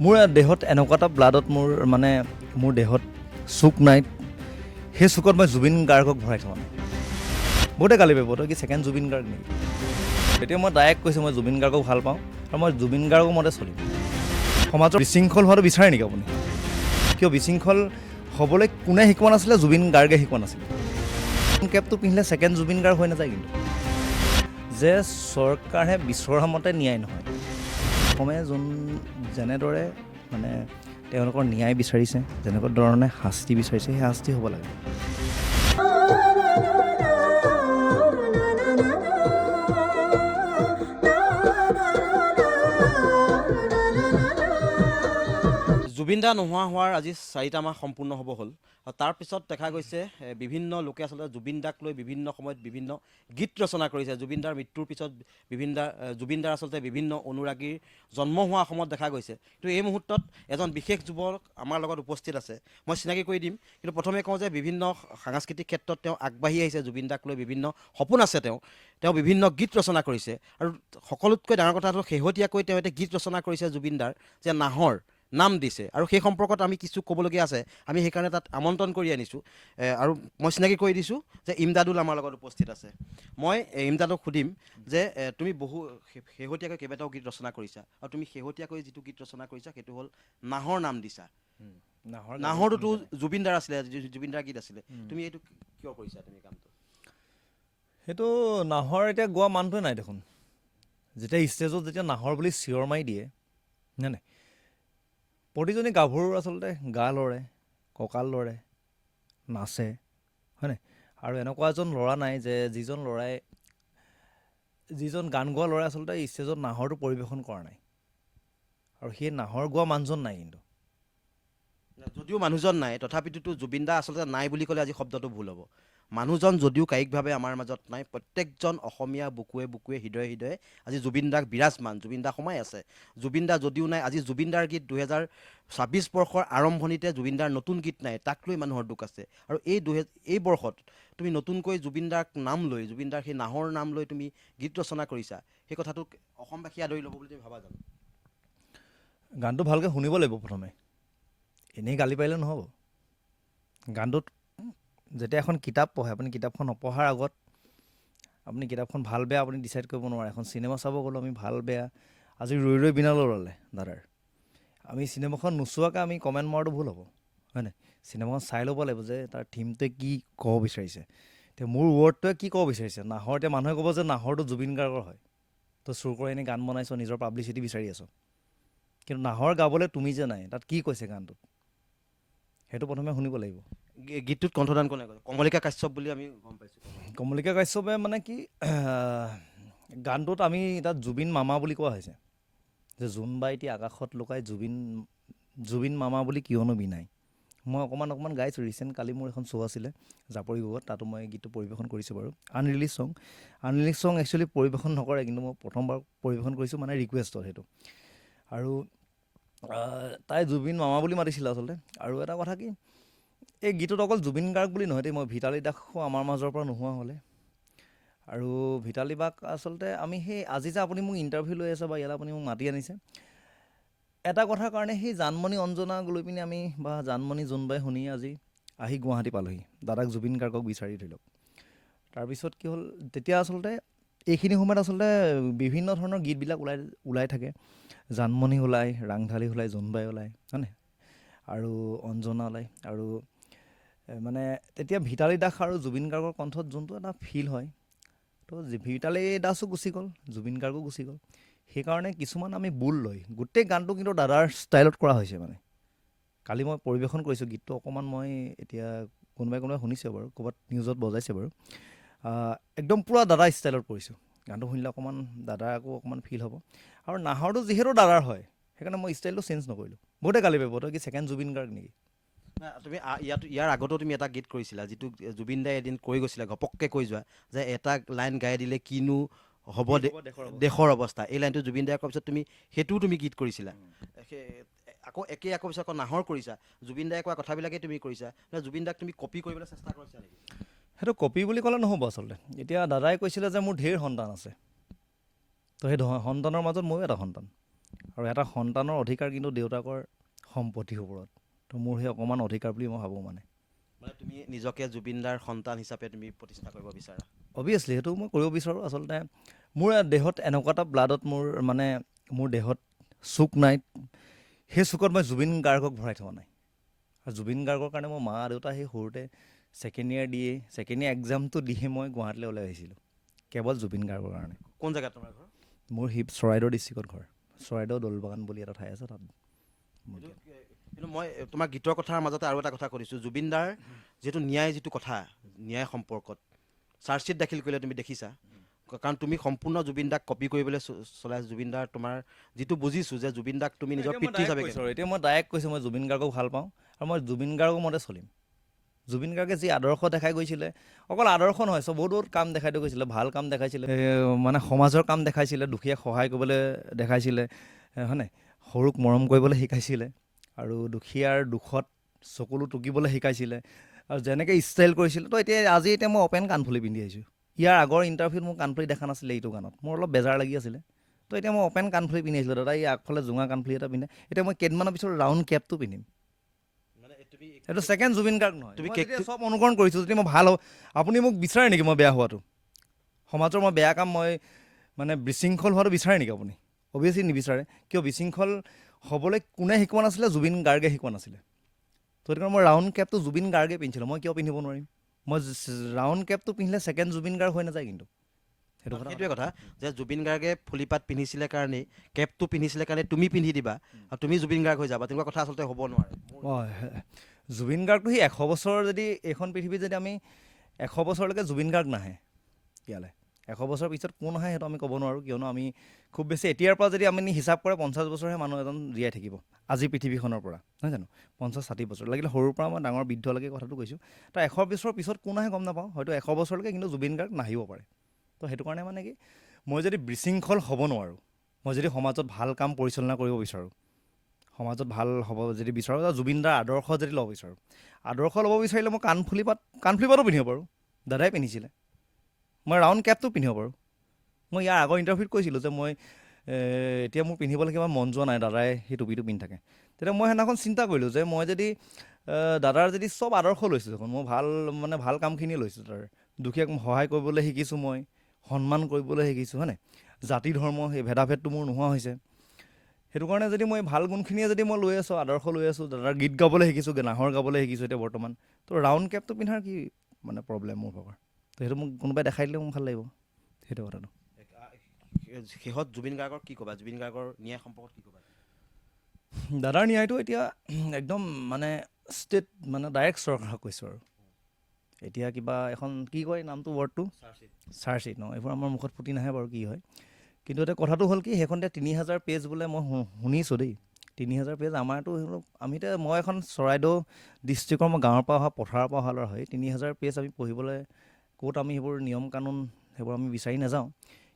মোৰ দেহত এনেকুৱা এটা ব্লাডত মোৰ দেহত চুক নাই, সেই চুকত মই জুবিন গাৰ্গক ভৰাই থওঁ। বহুতে গালি পাৰিব, তই কি ছেকেণ্ড জুবিন গাৰ্গ নেকি? এতিয়া মই ডাইৰেক্ট কৈছোঁ মই জুবিন গাৰ্গক ভাল পাওঁ আৰু মই জুবিন গাৰ্গৰ মতে চলিম। সমাজৰ বিশৃংখল হোৱাটো বিচাৰে নেকি আপুনি? কিয় বিশৃংখল হ'বলৈ কোনে শিকোৱা নাছিলে? জুবিন গাৰ্গে শিকোৱা নাছিলে। কেপটো পিন্ধিলে ছেকেণ্ড জুবিন গাৰ্গ হৈ নাযায় কিন্তু। যে চৰকাৰে বিচৰা মতে ন্যায় নহয়। অসমে যেনেদৰে তেওঁলোকৰ ন্যায় বিচাৰিছে, যেনেকুৱা ধৰণে শাস্তি বিচাৰিছে, সেই শাস্তি হ'ব লাগে। জুবিন দা নোহোৱা হোৱাৰ আজি 4টা মাহ সম্পূৰ্ণ হ'ব হ'ল। তাৰপিছত দেখা গৈছে বিভিন্ন লোকে আচলতে জুবিন দাক লৈ বিভিন্ন সময়ত বিভিন্ন গীত ৰচনা কৰিছে। জুবিন দাৰ মৃত্যুৰ পিছত জুবিন দাৰ আচলতে বিভিন্ন অনুৰাগীৰ জন্ম হোৱা সময়ত দেখা গৈছে। কিন্তু এই মুহূৰ্তত এজন বিশেষ যুৱক আমাৰ লগত উপস্থিত আছে, মই চিনাকি কৰি দিম। কিন্তু প্ৰথমে কওঁ যে বিভিন্ন সাংস্কৃতিক ক্ষেত্ৰত তেওঁ আগবাঢ়ি আহিছে। জুবিন দাক লৈ বিভিন্ন সপোন আছে, তেওঁ বিভিন্ন গীত ৰচনা কৰিছে। আৰু সকলোতকৈ ডাঙৰ কথা হ'ল শেহতীয়াকৈ তেওঁ এটা গীত ৰচনা কৰিছে জুবিন দাৰ, যে নাহৰ নাম দিছে। আৰু সেই সম্পৰ্কত আমি কিছু ক'বলগীয়া আছে, আমি সেইকাৰণে তাত আমন্ত্ৰণ কৰি আনিছোঁ। আৰু মই চিনাকি কৰি দিছোঁ যে ইমদাদুল আমাৰ লগত উপস্থিত আছে। মই ইমদাদুক সুধিম যে তুমি শেহতীয়াকৈ কেইবাটাও গীত ৰচনা কৰিছা, আৰু তুমি শেহতীয়াকৈ যিটো গীত ৰচনা কৰিছা সেইটো হ'ল নাহৰ নাম দিছা। নাহৰটোতো জুবিন দাৰ আছিলে, জুবিন দাৰ গীত আছিলে। তুমি এইটো কিয় কৰিছা তুমি কামটো? সেইটো নাহৰ এতিয়া গোৱা মানুহটোৱে নাই দেখোন। যেতিয়া ষ্টেজত নাহৰ বুলি চিঞৰ মাৰি দিয়ে, নাই প্ৰতিজনী গাভৰু আচলতে গা লৰে, কঁকাল লৰে, নাচে, হয়নে? আৰু এনেকুৱা এজন ল'ৰা নাই যে যিজন গান গোৱা ল'ৰাই আচলতে ষ্টেজত নাহৰটো পৰিৱেশন কৰা নাই। আৰু সেই নাহৰ গোৱা মানুহজন নাই কিন্তু। যদিও মানুহজন নাই, তথাপিতো জুবিন দা আচলতে নাই বুলি ক'লে আজি শব্দটো ভুল হ'ব। মানুহজন যদিও কায়িকভাৱে আমাৰ মাজত নাই, প্ৰত্যেকজন অসমীয়া বুকুৱে বুকুৱে হৃদয়ে হৃদয়ে আজি জুবিন দাক বিৰাজমান, জুবিন দা সোমাই আছে। জুবিন দা যদিও নাই, আজি জুবিন দাৰ গীত 2026 বৰ্ষৰ আৰম্ভণিতে জুবিন দাৰ নতুন গীত নাই, তাক লৈ মানুহৰ দুখ আছে। আৰু এই বৰ্ষত তুমি নতুনকৈ জুবিন দাক নাম লৈ, জুবিন দাৰ সেই নাহৰ নাম লৈ তুমি গীত ৰচনা কৰিছা, সেই কথাটোক অসমবাসী আদৰি ল'ব বুলি তুমি ভাবা জানো? গানটো ভালকৈ শুনিব লাগিব প্ৰথমে, এনেই গালি পাৰিলে নহ'ব। গানটোত যেতিয়া এখন কিতাপ পঢ়ে, আপুনি কিতাপখন নপঢ়াৰ আগত আপুনি কিতাপখন ভাল বেয়া আপুনি ডিচাইড কৰিব নোৱাৰে। এখন চিনেমা চাব গ'লোঁ আমি, ভাল বেয়া আজি ৰৈ ৰৈ বিনালে ওলালে দাদাৰ, আমি চিনেমাখন নোচোৱাকৈ আমি কমেণ্ট মৰাটো ভুল হ'ব, হয়নে? চিনেমাখন চাই ল'ব লাগিব যে তাৰ থিমটোৱে কি ক'ব বিচাৰিছে। এতিয়া মোৰ ৱৰ্ডটোৱে কি ক'ব বিচাৰিছে? নাহৰ, এতিয়া মানুহে ক'ব যে নাহৰটো জুবিন গাৰ্গৰ হয়, তই চুৰ কৰি এনেই গান বনাইছ, নিজৰ পাব্লিচিটি বিচাৰি আছ। কিন্তু নাহৰ গাবলৈ তুমি যে নাই, তাত কি কৈছে গানটোত, সেইটো প্ৰথমে শুনিব লাগিব। গীতটোত কণ্ঠদান কোনে কৰে? কমলিকা কাশ্যপ বুলি আমি গম পাইছোঁ। কমলিকা কাশ্যপে গানটোত আমি তাত জুবিন মামা বুলি কোৱা হৈছে, যে জোনবাই এটি আকাশত লুকাই জুবিন মামা বুলি কিয়নো বিনাই। মই অকণমান গাইছোঁ। ৰিচেণ্ট কালি মোৰ এখন শ্ব' আছিলে জাপৰি গোগত, তাতো মই গীতটো পৰিৱেশন কৰিছোঁ বাৰু। আনৰিলিজ চং একচুৱেলি পৰিৱেশন নকৰে, কিন্তু মই প্ৰথমবাৰ পৰিৱেশন কৰিছোঁ, ৰিকুৱেষ্টত সেইটো। আৰু তাই জুবিন মামা বুলি মাতিছিলে আচলতে। আৰু এটা কথা কি, এই গীতত অকল জুবিন গাৰ্গ বুলি নহয় দেই, মই ভিতালী দাসো আমাৰ মাজৰ পৰা নোহোৱা হ'লে। আৰু ভিতালী বাক আচলতে আমি সেই আজি যে আপুনি মোক ইণ্টাৰভিউ লৈ আছে বা ইয়াত আপুনি মোক মাতি আনিছে, এটা কথাৰ কাৰণে সেই জানমণি অঞ্জনাক লৈ পিনি আমি বা জানমণি জোনবাই শুনি আজি আহি গুৱাহাটী পালোহি, দাদাক জুবিন গাৰ্গক বিচাৰি ধৰি লওক। তাৰপিছত কি হ'ল, তেতিয়া আচলতে এইখিনি সময়ত আচলতে বিভিন্ন ধৰণৰ গীতবিলাক ওলাই থাকে। জানমণি ওলায়, ৰাংঢালী ওলায়, জোনবাই ওলায়, হয়নে? আৰু অঞ্জনা ওলায়। আৰু তেতিয়া ভিতালী দাস আৰু জুবিন গাৰ্গৰ কণ্ঠত যোনটো এটা ফিল হয়, তো ভিতালী দাসো গুচি গ'ল, জুবিন গাৰ্গো গুচি গ'ল। সেইকাৰণে কিছুমান আমি বুল লৈ গোটেই গানটো কিন্তু দাদাৰ ষ্টাইলত কৰা হৈছে। কালি মই পৰিৱেশন কৰিছোঁ গীতটো, অকণমান মই এতিয়া কোনোবাই শুনিছে বাৰু, ক'ৰবাত নিউজত বজাইছে বাৰু। একদম পূৰা দাদা ষ্টাইলত কৰিছোঁ। গানটো শুনিলে অকণমান দাদাৰ আকৌ অকণমান ফিল হ'ব। আৰু নাহৰটো যিহেতু দাদাৰ হয়, সেইকাৰণে মই ষ্টাইলটো চেঞ্জ নকৰিলোঁ। বহুতে গালি পাৰিব, তই কি ছেকেণ্ড জুবিন গাৰ্গ নেকি? তুমি ইয়াৰ আগতো তুমি এটা গীত কৰিছিলা, যিটো জুবিন দাই এদিন কৈ গৈছিলে, ঘপককৈ কৈ যোৱা, যে এটা লাইন গাই দিলে কিনো হ'ব দেশৰ অৱস্থা। এই লাইনটো জুবিন দাই কোৱাৰ পিছত সেইটোও তুমি গীত কৰিছিলা। আকৌ পিছত আকৌ নাহৰ কৰিছা, জুবিন দাই কোৱা কথাবিলাকেই তুমি কৰিছা। জুবিন দাক তুমি কপি কৰিবলৈ চেষ্টা কৰিছা নেকি? সেইটো কপি বুলি ক'লে নহ'ব আচলতে। এতিয়া দাদাই কৈছিলে যে মোৰ ঢেৰ সন্তান আছে, তো সেই সন্তানৰ মাজত ময়ো এটা সন্তান। আৰু এটা সন্তানৰ অধিকাৰ কিন্তু দেউতাকৰ সম্পত্তিৰ ওপৰত। তো মোৰ সেই অকণমান অধিকাৰ বুলি মই ভাবোঁ মানে তুমি নিজকে জুবিনদাৰ সন্তান হিচাপে তুমি প্ৰতিষ্ঠা কৰিব বিচাৰা? অভিয়াছলি সেইটো মই কৰিব বিচাৰোঁ। আচলতে মোৰ দেহত এনেকুৱা এটা ব্লাডত মোৰ দেহত চুক নাই, সেই চুকত মই জুবিন গাৰ্গক ভৰাই থোৱা নাই। আৰু জুবিন গাৰ্গৰ কাৰণে মোৰ মা দেউতা সেই সৰুতে ছেকেণ্ড ইয়েৰ এক্সামটো দিহে মই গুৱাহাটীলৈ ওলাই আহিছিলোঁ কেৱল জুবিন গাৰ্গৰ কাৰণে। কোন জেগাত তোমাৰ ঘৰ? মোৰ চৰাইদেউ ডিষ্ট্ৰিক্টত ঘৰ, চৰাইদেউ দৌলবাগান বুলি এটা ঠাই আছে তাত। কিন্তু মই তোমাৰ গীতৰ কথাৰ মাজতে আৰু এটা কথা সুধিছোঁ, জুবিনদাৰ যিটো ন্যায় সম্পৰ্কত চাৰ্জশ্বিট দাখিল কৰিলে তুমি দেখিছা, কাৰণ তুমি সম্পূৰ্ণ জুবিনদাক কপি কৰিবলৈ চলাই জুবিনদাৰ তোমাৰ যিটো বুজিছোঁ যে জুবিনদাক তুমি নিজৰ পিতৃ হিচাপে। এতিয়া মই ডাইৰেক্ট কৈছোঁ মই জুবিন গাৰ্গক ভাল পাওঁ আৰু মই জুবিন গাৰ্গৰ মতে চলিম। জুবিন গাৰ্গে যি আদৰ্শ দেখাই গৈছিলে, অকল আদৰ্শ নহয়, বহুত কাম দেখাই থৈ গৈছিলে, ভাল কাম দেখাইছিলে, মানে সমাজৰ কাম দেখাইছিলে, দুখীয়াক সহায় কৰিবলৈ দেখাইছিলে, হয়নে, সৰুক মৰম কৰিবলৈ শিকাইছিলে আৰু দুখীয়াৰ দুখত চকুলো টুকিবলৈ শিকাইছিলে আৰু যেনেকৈ ষ্টাইল কৰিছিলে। তো এতিয়া মই অপেন কাণফুলি পিন্ধি আহিছোঁ। ইয়াৰ আগৰ ইণ্টাৰভিউত মোৰ কাণফুলি দেখা নাছিলে, এইটো গানত মোৰ অলপ বেজাৰ লাগি আছিলে। তো এতিয়া মই অপেন কাণফুলি পিন্ধি আহিছিলোঁ, দাদা এই আগফালে জোঙা কাণফুলি এটা পিন্ধে। এতিয়া মই কেইদিনমানৰ পিছত ৰাউণ্ড কেপটো পিন্ধিম। এইটো ছেকেণ্ড জুবিন গাৰ্গ নহয়। তুমি চব অনুকৰণ কৰিছোঁ, যদি মই ভাল হওঁ আপুনি মোক বিচাৰে নেকি মই বেয়া হোৱাটো? সমাজৰ মই বেয়া কাম মই মানে বিশৃংখল হোৱাটো বিচাৰে নেকি আপুনি? অভিয়াছলি নিবিচাৰে। কিয় বিশৃংখল হ'বলৈ কোনে শিকোৱা নাছিলে? জুবিন গাৰ্গে শিকোৱা নাছিলে। তো সেইটো কাৰণে মই ৰাউণ্ড কেপটো জুবিন গাৰ্গে পিন্ধিছিলোঁ, মই কিয় পিন্ধিব নোৱাৰিম? মই ৰাউণ্ড কেপটো পিন্ধিলে ছেকেণ্ড জুবিন গাৰ্গ হৈ নাযায় কিন্তু। সেইটোৱে কথা যে জুবিন গাৰ্গে ফুলিপাত পিন্ধিছিলে কাৰণেই, কেপটো পিন্ধিছিলে কাৰণে তুমি পিন্ধি দিবা আৰু তুমি জুবিন গাৰ্গ হৈ যাবা, তেনেকুৱা কথা আচলতে হ'ব নোৱাৰে। জুবিন গাৰ্গটো সি 100 বছৰ যদি এইখন পৃথিৱীত যদি আমি 100 বছৰলৈকে জুবিন গাৰ্গ নাহে ইয়ালৈ, 100 বছৰ পিছত কোন আহে সেইটো আমি ক'ব নোৱাৰোঁ। কিয়নো আমি খুব বেছি এতিয়াৰ পৰা যদি আমি হিচাপ কৰে 50 বছৰহে মানুহ এজন জীয়াই থাকিব আজি পৃথিৱীখনৰ পৰা, নহয় জানো? 50-60 বছৰ লাগিলে, সৰুৰ পৰা মই ডাঙৰ বৃদ্ধলৈকে কথাটো কৈছোঁ। তো 100 বছৰৰ পিছত কোন আহে গম নাপাওঁ, হয়তো 100 বছৰলৈকে কিন্তু জুবিন গাৰ্গ নাহিব পাৰে। তো সেইটো কাৰণে মানে কি, মই যদি বিশৃংখল হ'ব নোৱাৰোঁ, মই যদি সমাজত ভাল কাম পৰিচালনা কৰিব বিচাৰোঁ, সমাজত ভাল হ'ব যদি বিচাৰোঁ, জুবিনদাৰ আদৰ্শ যদি ল'ব বিচাৰোঁ, আদৰ্শ ল'ব বিচাৰিলে মই কাণফুলিপাতো পিন্ধিব পাৰোঁ, দাদাই পিন্ধিছিলে। মই ৰাউণ্ড কেপটো পিন্ধিব পাৰোঁ। মই ইয়াৰ আগৰ ইণ্টাৰভিউত কৈছিলোঁ যে মই এতিয়া মোৰ পিন্ধিবলৈ কিবা মন যোৱা নাই, দাদাই সেই টুপিটো পিন্ধি থাকে। তেতিয়া মই সেইদিনাখন চিন্তা কৰিলোঁ যে মই যদি দাদাৰ যদি চব আদৰ্শ লৈছোঁ, দেখোন মই ভাল কামখিনি লৈছোঁ, তাৰ দুখীয়াক সহায় কৰিবলৈ শিকিছোঁ, মই সন্মান কৰিবলৈ শিকিছোঁ, হয়নে? জাতি ধৰ্ম সেই ভেদাভেদটো মোৰ নোহোৱা হৈছে। সেইটো কাৰণে যদি মই ভাল গুণখিনিয়ে যদি মই লৈ আছোঁ, আদৰ্শ লৈ আছোঁ, দাদাৰ গীত গাবলৈ শিকিছোঁ, নাহৰ গাবলৈ শিকিছোঁ এতিয়া বৰ্তমান, তো ৰাউণ্ড কেপটো পিন্ধাৰ কি মানে প্ৰব্লেম মোৰ ভাগৰ? তো সেইটো মোক কোনোবাই দেখাই দিলে মোক ভাল লাগিব, সেইটো কথাটো। শেষত জুবিন গাৰ্গৰ কি ক'বা? জুবিন গাৰ্গৰ ন্যায় সম্পৰ্কত কি ক'বা? দাদাৰ ন্যায়টো এতিয়া একদম মানে ষ্টেট মানে ডাইৰেক্ট চৰকাৰক কৈছোঁ আৰু এতিয়া কিবা এখন কি কয় নামটো ৱৰ্ডটো চাৰ্জশ্বিট ন, এইবোৰ আমাৰ মুখত ফুটি নাহে বাৰু কি হয়। কিন্তু এতিয়া কথাটো হ'ল কি, সেইখনতে 3000 পেজ বোলে, মই শুনিছোঁ দেই, 3000 পেজ। আমাৰতো মই এখন চৰাইদেউ ডিষ্ট্ৰিক্টৰ, মই গাঁৱৰ পৰা অহা, পথাৰৰ পৰা অহা ল'ৰা হয়। 3000 পেজ আমি পঢ়িবলৈ ক'ত আমি সেইবোৰ নিয়ম কানুন সেইবোৰ আমি বিচাৰি নাযাওঁ,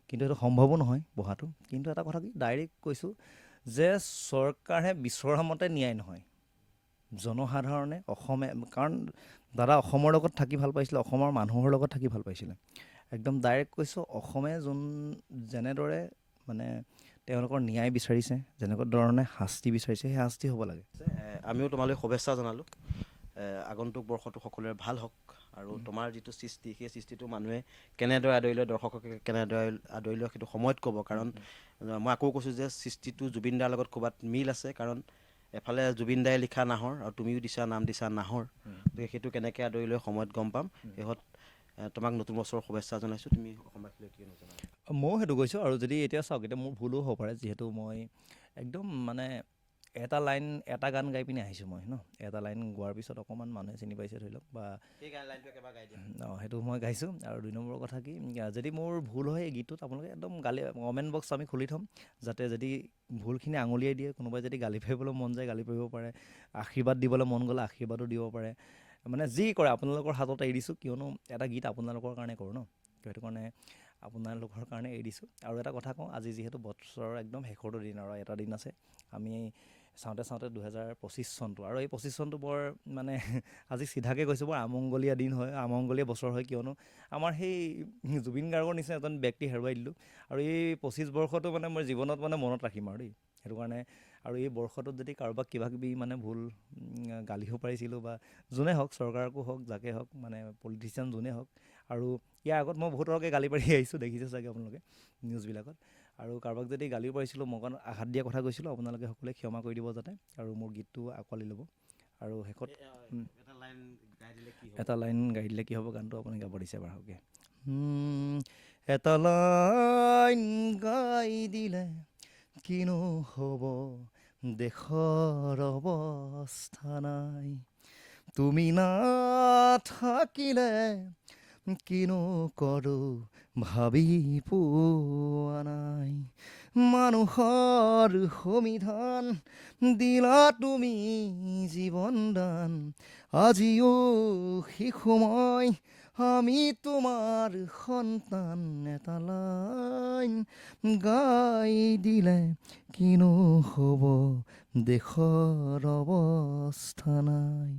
কিন্তু সেইটো সম্ভৱো নহয় পঢ়াটো। কিন্তু এটা কথা কি, ডাইৰেক্ট কৈছোঁ যে চৰকাৰে বিচৰা মতে ন্যায় নহয়, জনসাধাৰণে কাৰণ দাদা অসমৰ লগত থাকি ভাল পাইছিলে, অসমৰ মানুহৰ লগত থাকি ভাল পাইছিলে। একদম ডাইৰেক্ট কৈছোঁ, অসমে যেনেদৰে মানে তেওঁলোকৰ ন্যায় বিচাৰিছে, যেনেকুৱা ধৰণে শাস্তি বিচাৰিছে, সেই শাস্তি হ'ব লাগে। আমিও তোমালৈ শুভেচ্ছা জনালোঁ। আগন্তুক বৰ্ষটো সকলোৰে ভাল হওক আৰু তোমাৰ যিটো সৃষ্টি, সেই সৃষ্টিটো মানুহে কেনেদৰে আদৰি লয়, দৰ্শকে কেনেদৰে আদৰি লয়, সেইটো সময়ত ক'ব। কাৰণ মই আকৌ কৈছোঁ যে সৃষ্টিটো জুবিনদাৰ লগত ক'ৰবাত মিল আছে, কাৰণ এফালে জুবিনদাই লিখা নাহৰ আৰু তুমিও নাম দিছা নাহৰ, গতিকে সেইটো কেনেকৈ আদৰি লৈ সময়ত গম পাম। শেষত তোমাক নতুন বছৰৰ শুভেচ্ছা জনাইছোঁ। তুমি অসমবাসীলৈ কি নজনাবা? ময়ো সেইটো কৈছোঁ। আৰু যদি এতিয়া চাওক, এতিয়া মোৰ ভুলো হ'ব পাৰে, যিহেতু মই একদম মানে এটা গান গাই পিনে আহিছোঁ মই ন, এটা লাইন গোৱাৰ পিছত অকণমান মানুহে চিনি পাইছে ধৰি লওক, বা সেইটো মই গাইছোঁ। আৰু 2 নম্বৰৰ কথা কি, যদি মোৰ ভুল হয় এই গীতটোত, আপোনালোকে একদম কমেণ্ট বক্স আমি খুলি থ'ম, যাতে যদি ভুলখিনি আঙুলিয়াই দিয়ে, কোনোবাই যদি গালি পাৰিবলৈ মন যায় গালি পাৰিব পাৰে, আশীৰ্বাদ দিবলৈ মন গ'লে আশীৰ্বাদো দিব পাৰে, মানে যি কৰে আপোনালোকৰ হাতত এৰি দিছোঁ। কিয়নো এটা গীত আপোনালোকৰ কাৰণে কৰোঁ ন, সেইটো কাৰণে আপোনালোকৰ কাৰণে এৰি দিছোঁ। আৰু এটা কথা কওঁ, আজি যিহেতু বছৰৰ একদম শেষৰটো দিন আৰু এটা দিন আছে, আমি চাওঁতে 2025 চনটো, আৰু এই 25 চনটো বৰ মানে আজি চিধাকৈ কৈছোঁ, বৰ আমংগলীয়া দিন হয়, আমংগলীয়া বছৰ হয়। কিয়নো আমাৰ সেই জুবিন গাৰ্গৰ নিচিনা এজন ব্যক্তি হেৰুৱাই দিলোঁ। আৰু এই 25 বৰ্ষটো মানে মই জীৱনত মানে মনত ৰাখিম আৰু দেই, সেইটো কাৰণে আৰু এই বৰ্ষটোত যদি কাৰোবাক কিবা কিবি মানে ভুল গালিও পাৰিছিলোঁ বা যোনে হওক চৰকাৰকো হওক যাকে হওক মানে পলিটিচিয়ান যোনে হওক আৰু ইয়াৰ আগত মই বহুতকে গালি পাৰি আহিছোঁ দেখিছে চাগে আপোনালোকে নিউজবিলাকত আৰু কাৰোবাক যদি গালিও পাৰিছিলোঁ মই অকণ আঘাত দিয়া কথা কৈছিলোঁ আপোনালোকে সকলোৱে ক্ষমা কৰি দিব যাতে আৰু মোৰ গীতটো আঁকোৱালি ল'ব আৰু শেষত এটা লাইন গাই দিলে কি হ'ব গানটো আপুনি গাব দিছে বাৰহকে এটা লাইন গাই দিলে কিনো হ'ব দেশৰ অৱস্থা নাই তুমি নাথাকিলে কিনো কৰোঁ ভাবি পোৱা নাই মানুহৰ সংবিধান দিলা তুমি জীৱন দান আজিও শিশু মই আমি তোমাৰ সন্তান এটা লাইন গাই দিলে কিনো হ'ব দেশৰ অৱস্থা নাই